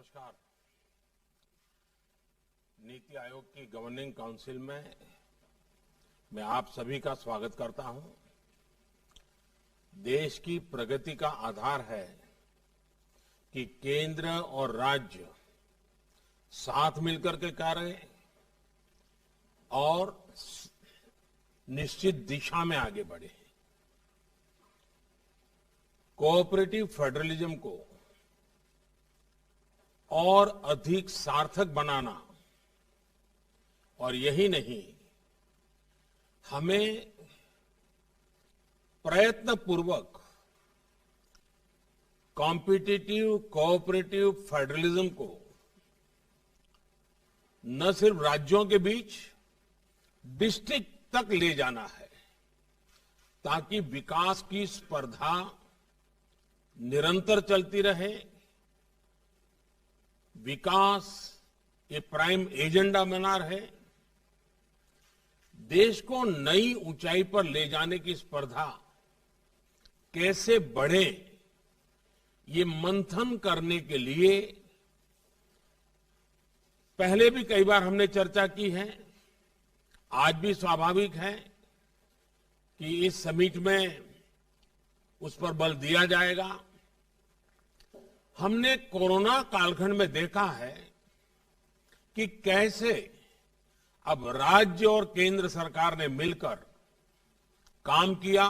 नमस्कार। नीति आयोग की governing council में मैं आप सभी का स्वागत करता हूं। देश की प्रगति का आधार है कि केंद्र और राज्य साथ मिलकर के कार्य और निश्चित दिशा में आगे बढ़े। कोऑपरेटिव फेडरलिज्म को और अधिक सार्थक बनाना और यही नहीं, हमें प्रयत्नपूर्वक कॉम्पिटिटिव कोऑपरेटिव फेडरलिज्म को न सिर्फ राज्यों के बीच डिस्ट्रिक्ट तक ले जाना है, ताकि विकास की स्पर्धा निरंतर चलती रहे, विकास ये प्राइम एजेंडा बना रहे, देश को नई ऊंचाई पर ले जाने की स्पर्धा कैसे बढ़े, ये मंथन करने के लिए पहले भी कई बार हमने चर्चा की है। आज भी स्वाभाविक है कि इस समिट में उस पर बल दिया जाएगा। हमने कोरोना कालखंड में देखा है कि कैसे अब राज्य और केंद्र सरकार ने मिलकर काम किया,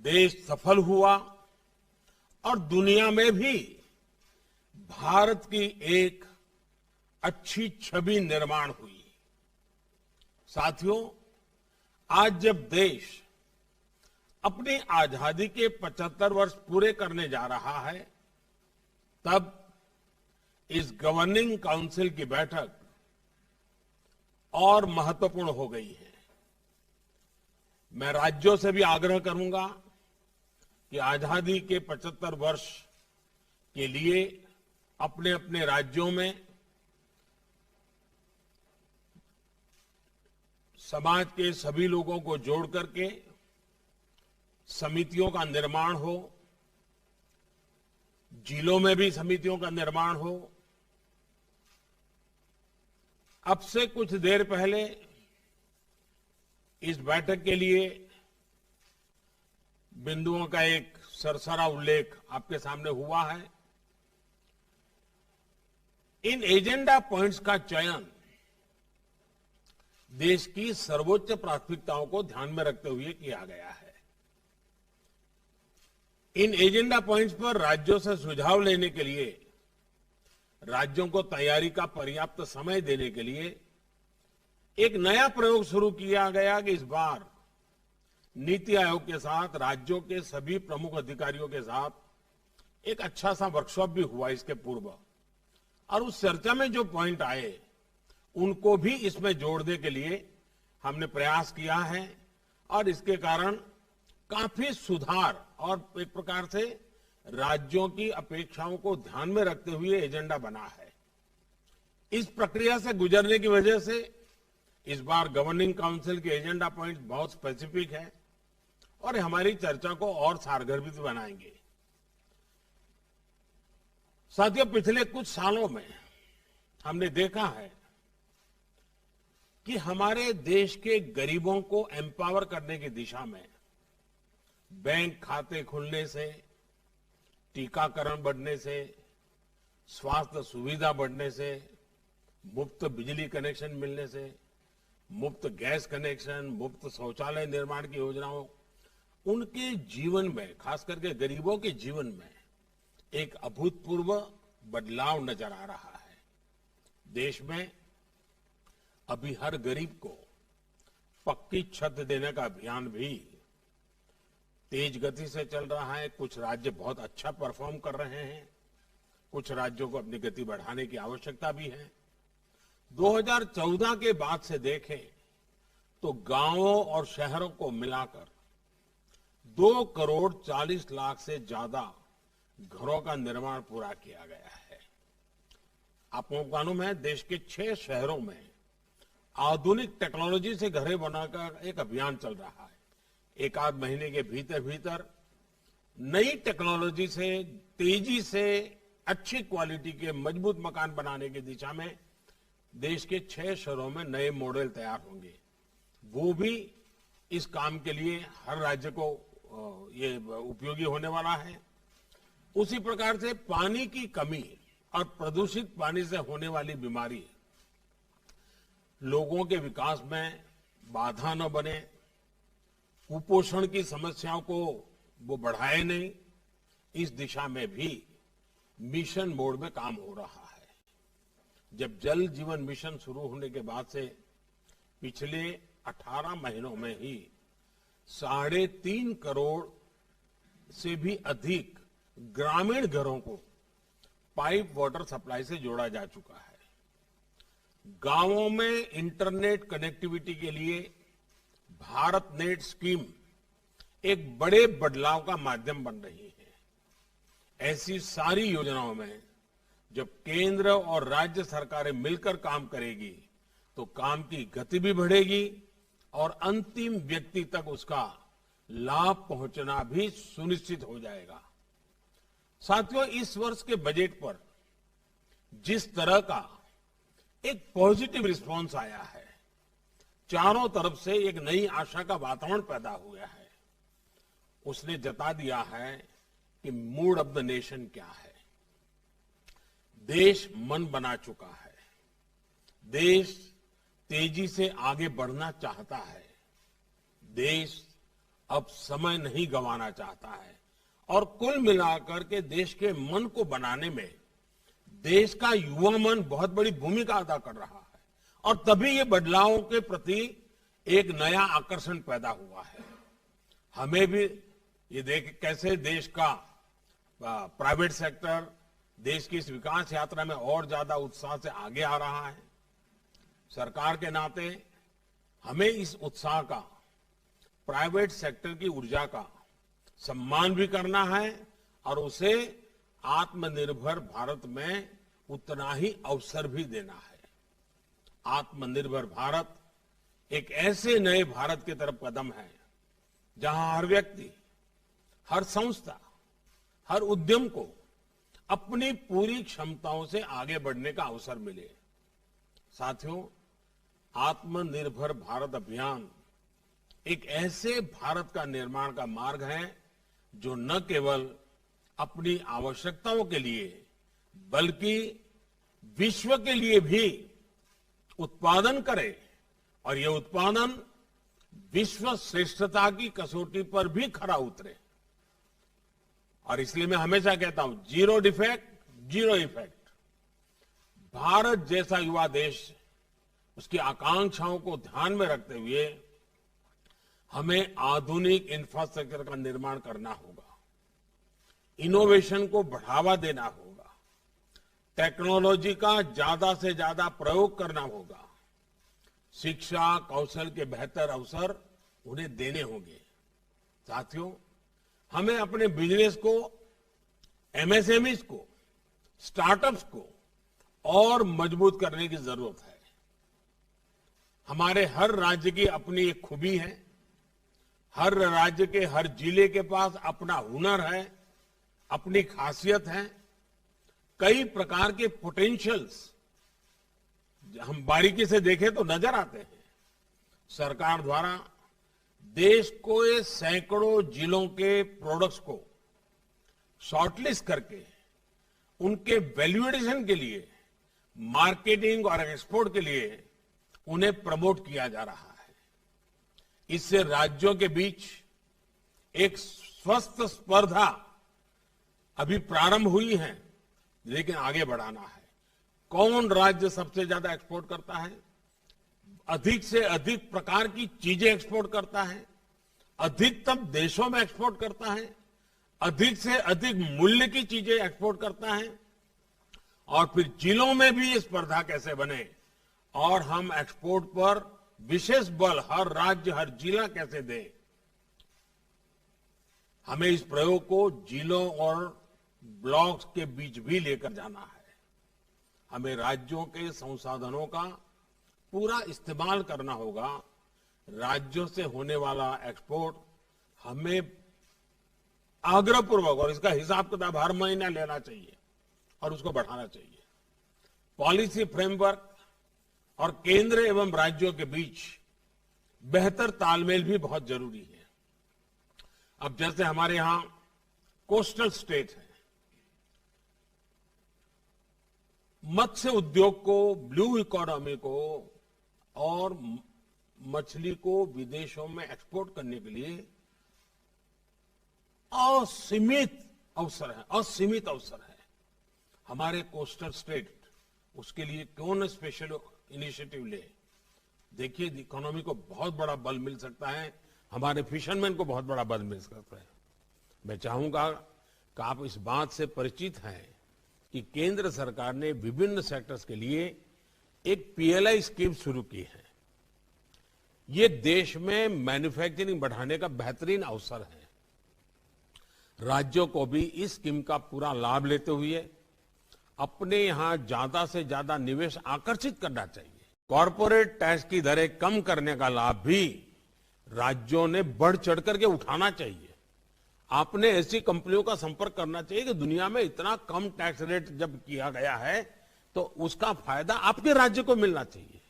देश सफल हुआ और दुनिया में भी भारत की एक अच्छी छवि निर्माण हुई। साथियों, आज जब देश अपनी आजादी के 75 वर्ष पूरे करने जा रहा है, तब इस गवर्निंग काउंसिल की बैठक और महत्वपूर्ण हो गई है। मैं राज्यों से भी आग्रह करूंगा कि आजादी के 75 वर्ष के लिए अपने अपने राज्यों में समाज के सभी लोगों को जोड़ करके समितियों का निर्माण हो, जिलों में भी समितियों का निर्माण हो। अब से कुछ देर पहले इस बैठक के लिए बिंदुओं का एक सरसरा उल्लेख आपके सामने हुआ है। इन एजेंडा पॉइंट्स का चयन देश की सर्वोच्च प्राथमिकताओं को ध्यान में रखते हुए किया गया है। इन एजेंडा पॉइंट्स पर राज्यों से सुझाव लेने के लिए, राज्यों को तैयारी का पर्याप्त समय देने के लिए एक नया प्रयोग शुरू किया गया कि इस बार नीति आयोग के साथ राज्यों के सभी प्रमुख अधिकारियों के साथ एक अच्छा सा वर्कशॉप भी हुआ इसके पूर्व, और उस चर्चा में जो पॉइंट आए उनको भी इसमें जोड़ने के लिए हमने प्रयास किया है और इसके कारण काफी सुधार और एक प्रकार से राज्यों की अपेक्षाओं को ध्यान में रखते हुए एजेंडा बना है। इस प्रक्रिया से गुजरने की वजह से इस बार गवर्निंग काउंसिल के एजेंडा पॉइंट बहुत स्पेसिफिक है और हमारी चर्चा को और सारगर्भित बनाएंगे। साथियों, पिछले कुछ सालों में हमने देखा है कि हमारे देश के गरीबों को एम्पावर करने की दिशा में बैंक खाते खुलने से, टीकाकरण बढ़ने से, स्वास्थ्य सुविधा बढ़ने से, मुफ्त बिजली कनेक्शन मिलने से, मुफ्त गैस कनेक्शन, मुफ्त शौचालय निर्माण की योजनाओं, उनके जीवन में, खास करके गरीबों के जीवन में एक अभूतपूर्व बदलाव नजर आ रहा है। देश में अभी हर गरीब को पक्की छत देने का अभियान भी तेज गति से चल रहा है। कुछ राज्य बहुत अच्छा परफॉर्म कर रहे हैं, कुछ राज्यों को अपनी गति बढ़ाने की आवश्यकता भी है। 2014 के बाद से देखें तो गांवों और शहरों को मिलाकर 2 करोड़ 40 लाख से ज्यादा घरों का निर्माण पूरा किया गया है। आपको मालूम है, देश के 6 शहरों में आधुनिक टेक्नोलॉजी से घरें बनाकर एक अभियान चल रहा है। एक आध महीने के भीतर भीतर नई टेक्नोलॉजी से तेजी से अच्छी क्वालिटी के मजबूत मकान बनाने की दिशा में देश के 6 शहरों में नए मॉडल तैयार होंगे। वो भी इस काम के लिए हर राज्य को ये उपयोगी होने वाला है। उसी प्रकार से पानी की कमी और प्रदूषित पानी से होने वाली बीमारी लोगों के विकास में बाधा न बने, कुपोषण की समस्याओं को वो बढ़ाए नहीं, इस दिशा में भी मिशन मोड में काम हो रहा है। जब जल जीवन मिशन शुरू होने के बाद से पिछले 18 महीनों में ही 3.5 करोड़ से भी अधिक ग्रामीण घरों को पाइप वाटर सप्लाई से जोड़ा जा चुका है। गांवों में इंटरनेट कनेक्टिविटी के लिए भारत नेट स्कीम एक बड़े बदलाव का माध्यम बन रही है। ऐसी सारी योजनाओं में जब केंद्र और राज्य सरकारें मिलकर काम करेगी तो काम की गति भी बढ़ेगी और अंतिम व्यक्ति तक उसका लाभ पहुंचना भी सुनिश्चित हो जाएगा। साथियों, इस वर्ष के बजट पर जिस तरह का एक पॉजिटिव रिस्पांस आया है, चारों तरफ से एक नई आशा का वातावरण पैदा हुआ है, उसने जता दिया है कि मूड ऑफ द नेशन क्या है। देश मन बना चुका है, देश तेजी से आगे बढ़ना चाहता है, देश अब समय नहीं गंवाना चाहता है और कुल मिलाकर के देश के मन को बनाने में देश का युवा मन बहुत बड़ी भूमिका अदा कर रहा है और तभी ये बदलावों के प्रति एक नया आकर्षण पैदा हुआ है। हमें भी ये देख कैसे देश का प्राइवेट सेक्टर देश की इस विकास यात्रा में और ज्यादा उत्साह से आगे आ रहा है। सरकार के नाते हमें इस उत्साह का, प्राइवेट सेक्टर की ऊर्जा का सम्मान भी करना है और उसे आत्मनिर्भर भारत में उतना ही अवसर भी देना है। आत्मनिर्भर भारत एक ऐसे नए भारत की तरफ कदम है जहां हर व्यक्ति, हर संस्था, हर उद्यम को अपनी पूरी क्षमताओं से आगे बढ़ने का अवसर मिले। साथियों, आत्मनिर्भर भारत अभियान एक ऐसे भारत का निर्माण का मार्ग है जो न केवल अपनी आवश्यकताओं के लिए बल्कि विश्व के लिए भी उत्पादन करे और ये उत्पादन विश्व श्रेष्ठता की कसौटी पर भी खरा उतरे। और इसलिए मैं हमेशा कहता हूं, zero defect zero effect. Bharat जैसा युवा देश, उसकी आकांक्षाओं को ध्यान में रखते हुए हमें आधुनिक इंफ्रास्ट्रक्चर का निर्माण करना होगा, इनोवेशन को बढ़ावा देना होगा, टेक्नोलॉजी का ज्यादा से ज्यादा प्रयोग करना होगा, शिक्षा कौशल के बेहतर अवसर उन्हें देने होंगे। साथियों, हमें अपने बिजनेस को, एमएसएमईज को, स्टार्टअप्स को और मजबूत करने की जरूरत है। हमारे हर राज्य की अपनी एक खूबी है, हर राज्य के हर जिले के पास अपना हुनर है, अपनी खासियत है, कई प्रकार के पोटेंशियल्स हम बारीकी से देखें तो नजर आते हैं। सरकार द्वारा देश को ये सैकड़ों जिलों के प्रोडक्ट्स को शॉर्टलिस्ट करके उनके वैल्यूएडिशन के लिए, मार्केटिंग और एक्सपोर्ट के लिए उन्हें प्रमोट किया जा रहा है। इससे राज्यों के बीच एक स्वस्थ स्पर्धा अभी प्रारंभ हुई है, लेकिन आगे बढ़ाना है। कौन राज्य सबसे ज्यादा एक्सपोर्ट करता है, अधिक से अधिक प्रकार की चीजें एक्सपोर्ट करता है, अधिकतम देशों में एक्सपोर्ट करता है, अधिक से अधिक मूल्य की चीजें एक्सपोर्ट करता है, और फिर जिलों में भी ये स्पर्धा कैसे बने और हम एक्सपोर्ट पर विशेष बल हर राज्य, हर जिला कैसे दें। हमें इस प्रयोग को जिलों और ब्लॉक्स के बीच भी लेकर जाना है। हमें राज्यों के संसाधनों का पूरा इस्तेमाल करना होगा। राज्यों से होने वाला एक्सपोर्ट हमें आग्रहपूर्वक, और इसका हिसाब किताब हर महीना लेना चाहिए, और उसको बढ़ाना चाहिए। पॉलिसी फ्रेमवर्क और केंद्र एवं राज्यों के बीच बेहतर तालमेल भी बहुत जरूरी है। अब जैसे हमारे यहां कोस्टल स्टेट है, मत्स्य उद्योग को, ब्लू इकोनॉमी को और मछली को विदेशों में एक्सपोर्ट करने के लिए असीमित अवसर है। हमारे कोस्टल स्टेट उसके लिए क्यों न स्पेशल इनिशिएटिव ले। देखिए, इकोनॉमी को बहुत बड़ा बल मिल सकता है, हमारे फिशरमैन को बहुत बड़ा बल मिल सकता है। मैं चाहूंगा कि आप इस बात से परिचित हैं कि केंद्र सरकार ने विभिन्न सेक्टर्स के लिए एक पीएलआई स्कीम शुरू की है। ये देश में मैन्युफैक्चरिंग बढ़ाने का बेहतरीन अवसर है। राज्यों को भी इस स्कीम का पूरा लाभ लेते हुए अपने यहां ज्यादा से ज्यादा निवेश आकर्षित करना चाहिए। कॉरपोरेट टैक्स की दरें कम करने का लाभ भी राज्यों ने बढ़ चढ़ करके उठाना चाहिए। आपने ऐसी कंपनियों का संपर्क करना चाहिए कि दुनिया में इतना कम टैक्स रेट जब किया गया है तो उसका फायदा आपके राज्य को मिलना चाहिए।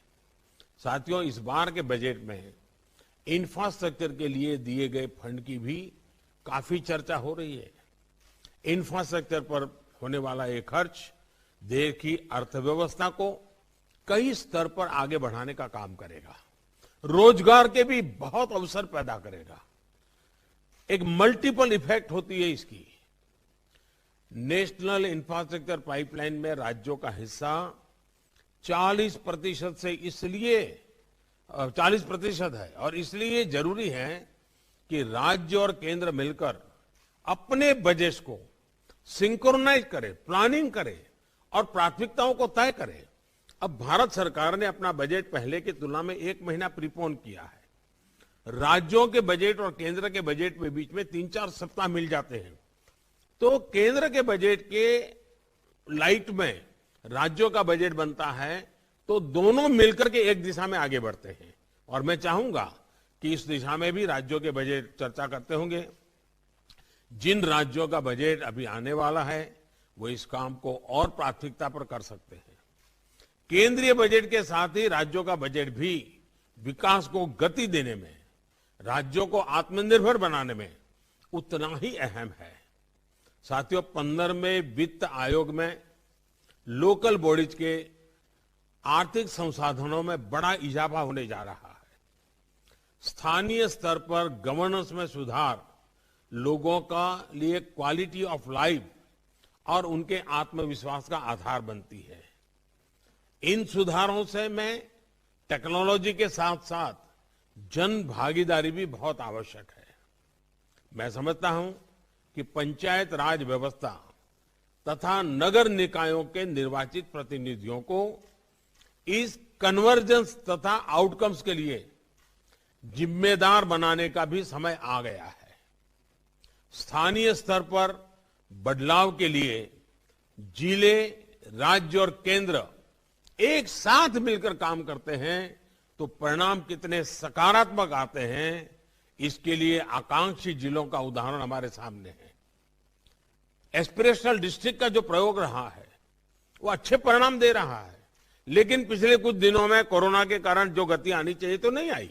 साथियों, इस बार के बजट में इंफ्रास्ट्रक्चर के लिए दिए गए फंड की भी काफी चर्चा हो रही है। इंफ्रास्ट्रक्चर पर होने वाला ये खर्च देश की अर्थव्यवस्था को कई स्तर पर आगे बढ़ाने का काम करेगा, रोजगार के भी बहुत अवसर पैदा करेगा। एक मल्टीपल इफेक्ट होती है इसकी। नेशनल इंफ्रास्ट्रक्चर पाइपलाइन में राज्यों का हिस्सा 40% से इसलिए 40% है और इसलिए जरूरी है कि राज्य और केंद्र मिलकर अपने बजट को सिंक्रोनाइज करे, प्लानिंग करे और प्राथमिकताओं को तय करे। अब भारत सरकार ने अपना बजट पहले की तुलना में 1 महीना प्रीपोन किया है। राज्यों के बजट और केंद्र के बजट में बीच में 3-4 सप्ताह मिल जाते हैं, तो केंद्र के बजट के लाइट में राज्यों का बजट बनता है, तो दोनों मिलकर के एक दिशा में आगे बढ़ते हैं। और मैं चाहूंगा कि इस दिशा में भी राज्यों के बजट चर्चा करते होंगे। जिन राज्यों का बजट अभी आने वाला है वो इस काम को और प्राथमिकता पर कर सकते हैं। केंद्रीय बजट के साथ ही राज्यों का बजट भी विकास को गति देने में, राज्यों को आत्मनिर्भर बनाने में उतना ही अहम है। साथियों, 15वें वित्त आयोग में लोकल बॉडीज के आर्थिक संसाधनों में बड़ा इजाफा होने जा रहा है। स्थानीय स्तर पर गवर्नेंस में सुधार लोगों का लिए क्वालिटी ऑफ लाइफ और उनके आत्मविश्वास का आधार बनती है। इन सुधारों से में टेक्नोलॉजी के साथ साथ जन भागीदारी भी बहुत आवश्यक है। मैं समझता हूं कि पंचायत राज व्यवस्था तथा नगर निकायों के निर्वाचित प्रतिनिधियों को इस कन्वर्जेंस तथा आउटकम्स के लिए जिम्मेदार बनाने का भी समय आ गया है। स्थानीय स्तर पर बदलाव के लिए जिले, राज्य और केंद्र एक साथ मिलकर काम करते हैं तो परिणाम कितने सकारात्मक आते हैं, इसके लिए आकांक्षी जिलों का उदाहरण हमारे सामने है। एस्पिरेशनल डिस्ट्रिक्ट का जो प्रयोग रहा है वो अच्छे परिणाम दे रहा है, लेकिन पिछले कुछ दिनों में कोरोना के कारण जो गति आनी चाहिए तो नहीं आई,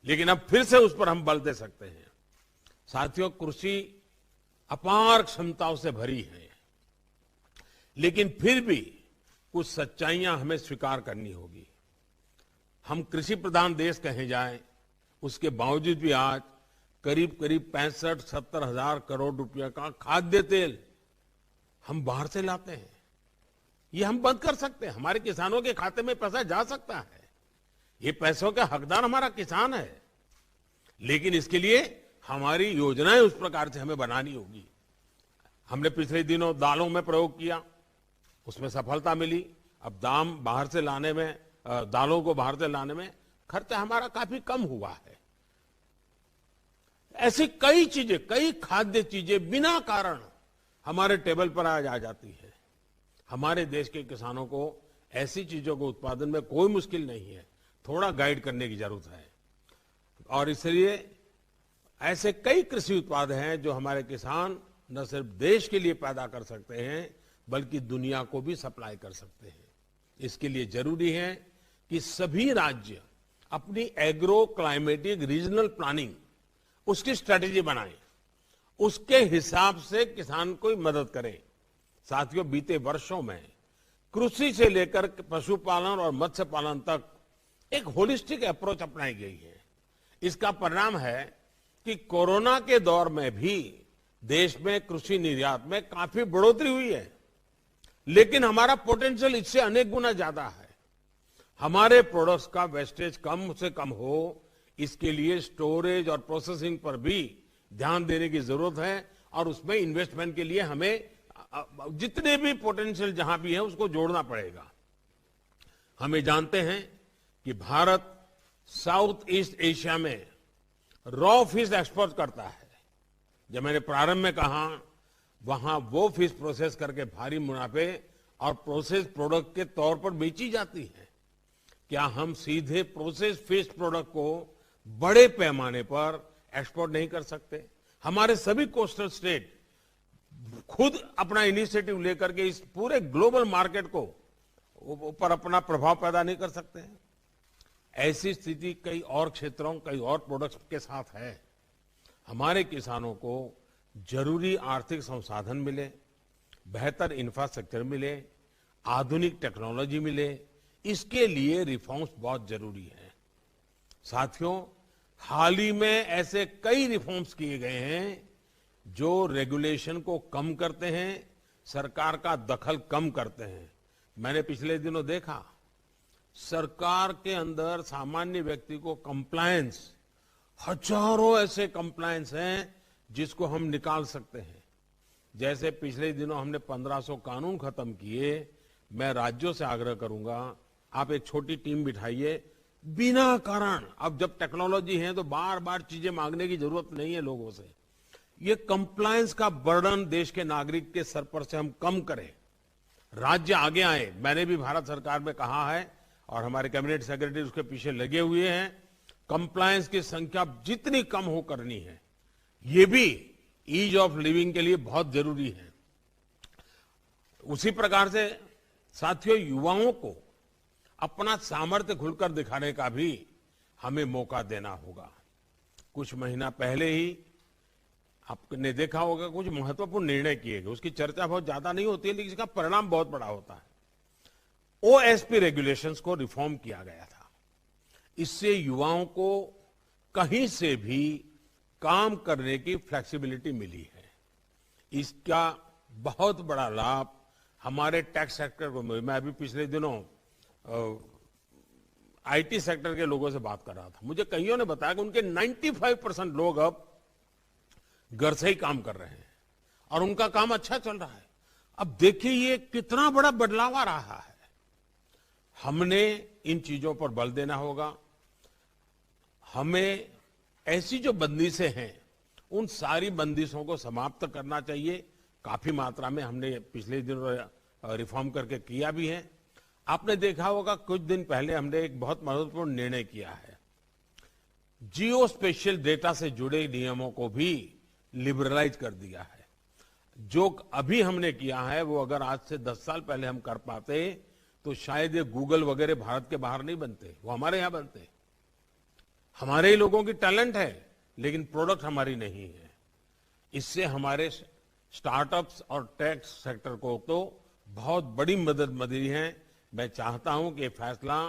लेकिन अब फिर से उस पर हम बल दे सकते हैं। साथियों, कृषि अपार क्षमताओं से भरी है, लेकिन फिर भी कुछ सच्चाइयां हमें स्वीकार करनी होगी। हम कृषि प्रधान देश कहे जाएं, उसके बावजूद भी आज करीब 65-70 हजार करोड़ रुपए का खाद्य तेल हम बाहर से लाते हैं। ये हम बंद कर सकते हैं। हमारे किसानों के खाते में पैसा जा सकता है। ये पैसों का हकदार हमारा किसान है, लेकिन इसके लिए हमारी योजनाएं उस प्रकार से हमें बनानी होगी। हमने पिछले दिनों दालों में प्रयोग किया, उसमें सफलता मिली। अब दाम बाहर से लाने में, दालों को बाहर से लाने में खर्चा हमारा काफी कम हुआ है। ऐसी कई चीजें, कई खाद्य चीजें बिना कारण हमारे टेबल पर आज आ जाती है। हमारे देश के किसानों को ऐसी चीजों को उत्पादन में कोई मुश्किल नहीं है, थोड़ा गाइड करने की जरूरत है। और इसलिए ऐसे कई कृषि उत्पाद हैं जो हमारे किसान न सिर्फ देश के लिए पैदा कर सकते हैं, बल्कि दुनिया को भी सप्लाई कर सकते हैं। इसके लिए जरूरी है कि सभी राज्य अपनी एग्रो क्लाइमेटिक रीजनल प्लानिंग उसकी स्ट्रेटेजी बनाएं, उसके हिसाब से किसान को मदद करें। साथियों, बीते वर्षों में कृषि से लेकर पशुपालन और मत्स्य पालन तक एक होलिस्टिक अप्रोच अपनाई गई है। इसका परिणाम है कि कोरोना के दौर में भी देश में कृषि निर्यात में काफी बढ़ोतरी हुई है, लेकिन हमारा पोटेंशियल इससे अनेक गुना ज्यादा है। हमारे प्रोडक्ट्स का वेस्टेज कम से कम हो, इसके लिए स्टोरेज और प्रोसेसिंग पर भी ध्यान देने की जरूरत है और उसमें इन्वेस्टमेंट के लिए हमें जितने भी पोटेंशियल जहां भी है उसको जोड़ना पड़ेगा। हमें जानते हैं कि भारत साउथ ईस्ट एशिया में रॉ फिश एक्सपोर्ट करता है। जब मैंने प्रारंभ में कहा, वहां वो फिश प्रोसेस करके भारी मुनाफे और प्रोसेस प्रोडक्ट के तौर पर बेची जाती है। क्या हम सीधे प्रोसेस फिश प्रोडक्ट को बड़े पैमाने पर एक्सपोर्ट नहीं कर सकते? हमारे सभी कोस्टल स्टेट खुद अपना इनिशिएटिव लेकर के इस पूरे ग्लोबल मार्केट को ऊपर अपना प्रभाव पैदा नहीं कर सकते हैं? ऐसी स्थिति कई और क्षेत्रों, कई और प्रोडक्ट्स के साथ है। हमारे किसानों को जरूरी आर्थिक संसाधन मिले, बेहतर इंफ्रास्ट्रक्चर मिले, आधुनिक टेक्नोलॉजी मिले, इसके लिए रिफॉर्म्स बहुत जरूरी है। साथियों, हाल ही में ऐसे कई रिफॉर्म्स किए गए हैं जो रेगुलेशन को कम करते हैं, सरकार का दखल कम करते हैं। मैंने पिछले दिनों देखा, सरकार के अंदर सामान्य व्यक्ति को कंप्लायंस, हजारों ऐसे कंप्लायंस हैं जिसको हम निकाल सकते हैं। जैसे पिछले दिनों हमने 1500 कानून खत्म किए। मैं राज्यों से आग्रह करूंगा, आप एक छोटी टीम बिठाइए, बिना कारण, अब जब टेक्नोलॉजी है तो बार बार चीजें मांगने की जरूरत नहीं है लोगों से। ये कंप्लायंस का बर्डन देश के नागरिक के सर पर से हम कम करें, राज्य आगे आए। मैंने भी भारत सरकार में कहा है और हमारे कैबिनेट सेक्रेटरी उसके पीछे लगे हुए हैं, कंप्लायंस की संख्या जितनी कम हो करनी है। ये भी ईज ऑफ लिविंग के लिए बहुत जरूरी है। उसी प्रकार से साथियों, युवाओं को अपना सामर्थ्य खुलकर दिखाने का भी हमें मौका देना होगा। कुछ महीना पहले ही आपने देखा होगा, कुछ महत्वपूर्ण निर्णय किए गए। उसकी चर्चा बहुत ज्यादा नहीं होती है, लेकिन इसका परिणाम बहुत बड़ा होता है। ओएसपी रेगुलेशंस को रिफॉर्म किया गया था। इससे युवाओं को कहीं से भी काम करने की फ्लेक्सिबिलिटी मिली है। इसका बहुत बड़ा लाभ हमारे टैक्स सेक्टर को मिला। मैं अभी पिछले दिनों आईटी सेक्टर के लोगों से बात कर रहा था। मुझे कईयों ने बताया कि उनके 95% लोग अब घर से ही काम कर रहे हैं और उनका काम अच्छा चल रहा है। अब देखिए ये कितना बड़ा बदलाव आ रहा है। हमने इन चीजों पर बल देना होगा। हमें ऐसी जो बंदिशें हैं, उन सारी बंदिशों को समाप्त करना चाहिए। काफी मात्रा में हमने पिछले दिनों रिफॉर्म करके किया भी है। आपने देखा होगा, कुछ दिन पहले हमने एक बहुत महत्वपूर्ण निर्णय किया है। जियो स्पेशियल डेटा से जुड़े नियमों को भी लिबरलाइज कर दिया है। जो अभी हमने किया है वो अगर आज से 10 साल पहले हम कर पाते तो शायद ये गूगल वगैरह भारत के बाहर नहीं बनते, वो हमारे यहां बनते। हमारे ही लोगों की टैलेंट है, लेकिन प्रोडक्ट हमारी नहीं है। इससे हमारे स्टार्टअप्स और टेक सेक्टर को तो बहुत बड़ी मदद मिली है। मैं चाहता हूं कि ये फैसला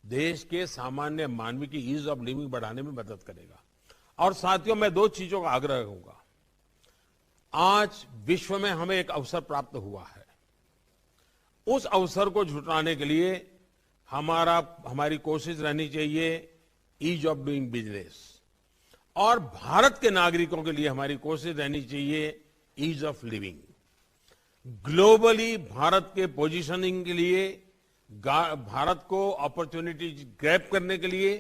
देश के सामान्य मानव की ईज ऑफ लिविंग बढ़ाने में मदद करेगा। और साथियों, मैं 2 चीजों का आग्रह करूंगा। आज विश्व में हमें एक अवसर प्राप्त हुआ है। उस अवसर को जुटाने के लिए हमारी कोशिश रहनी चाहिए ईज ऑफ डूइंग बिजनेस, और भारत के नागरिकों के लिए हमारी कोशिश रहनी चाहिए ease of living. Globally Bharat के पोजीशनिंग के लिए, भारत को अपॉर्चुनिटी ग्रैब करने के लिए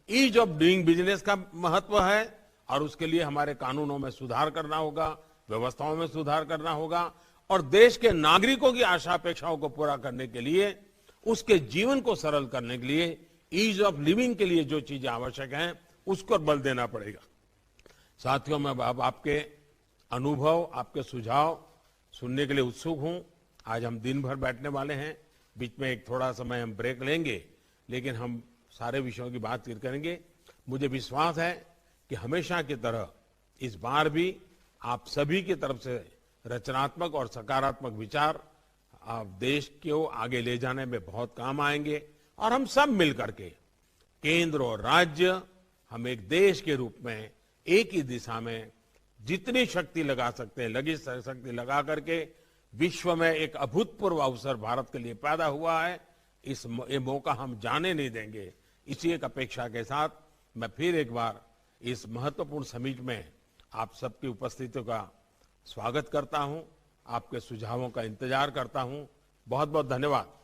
ईज ऑफ डूइंग बिजनेस का महत्व है, और उसके लिए हमारे कानूनों में सुधार करना होगा, व्यवस्थाओं में सुधार करना होगा, और देश के नागरिकों की आशा अपेक्षाओं को पूरा करने के लिए, उसके जीवन को सरल करने के लिए, ईज ऑफ लिविंग के लिए जो चीजें आवश्यक हैं उसको बल देना पड़ेगा। साथियों, मैं अब आपके अनुभव, आपके सुझाव सुनने के लिए उत्सुक हूं। आज हम दिन भर बैठने वाले हैं, बीच में एक थोड़ा समय हम ब्रेक लेंगे, लेकिन हम सारे विषयों की बातचीत करेंगे। मुझे विश्वास है कि हमेशा की तरह इस बार भी आप सभी की तरफ से रचनात्मक और सकारात्मक विचार आप देश को आगे ले जाने में बहुत काम आएंगे और हम सब मिलकर के केंद्र और राज्य हम एक देश के रूप में एक ही दिशा में जितनी शक्ति लगा सकते हैं लगी शक्ति लगा करके विश्व में एक अभूतपूर्व अवसर भारत के लिए पैदा हुआ है। ये मौका हम जाने नहीं देंगे। इसी एक अपेक्षा के साथ मैं फिर एक बार इस महत्वपूर्ण समिट में आप सबकी उपस्थिति का स्वागत करता हूं, आपके सुझावों का इंतजार करता हूं। बहुत बहुत धन्यवाद।